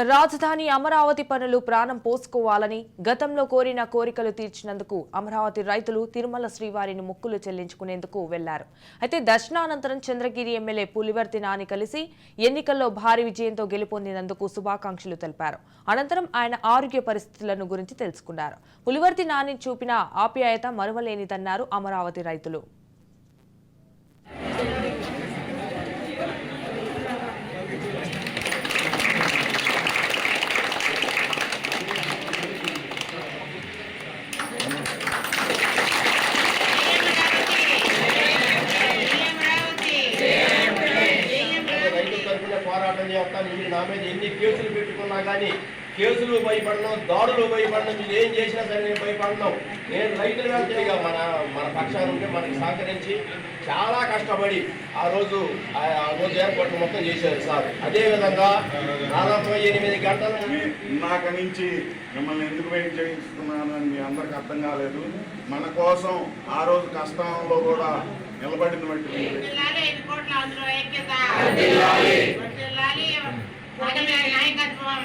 రాజధాని అమరావతి పనులు ప్రాణం పోసుకోవాలని గతంలో కోరిన కోరికలు తీర్చినందుకు అమరావతి రైతులు తిరుమల శ్రీవారిని మొక్కులు చెల్లించుకునేందుకు వెళ్లారు. అయితే దర్శనానంతరం చంద్రగిరి ఎమ్మెల్యే పులివర్తి నాని కలిసి ఎన్నికల్లో భారీ విజయంతో గెలుపొందినందుకు శుభాకాంక్షలు తెలిపారు. అనంతరం ఆయన ఆరోగ్య పరిస్థితులను గురించి తెలుసుకున్నారు. పులివర్తి నాని చూపిన ఆప్యాయత మరువలేనిదన్నారు అమరావతి రైతులు. పోరాటం చేస్తాను. మీరు నా మీద ఎన్ని కేసులు పెట్టుకున్నా కానీ కేసులు భయపడడం, దాడులు భయపడడం, మీరు ఏం చేసినా సరే నేను భయపడడం. నేను రైతుల వెళ్తేగా మన పక్షాన్ని ఉంటే మనకి సహకరించి చాలా కష్టపడి ఆ రోజు ఏర్పాటు మొత్తం చేశారు సార్. అదేవిధంగా దాదాపు 8 గంటల నాకు నుంచి మిమ్మల్ని ఎందుకు వెయిట్ చేయిస్తున్నానని మీ అందరికి అర్థం కాలేదు. మన కోసం ఆ రోజు కష్టంలో కూడా నిలబడిన వంటి నాయకత్వం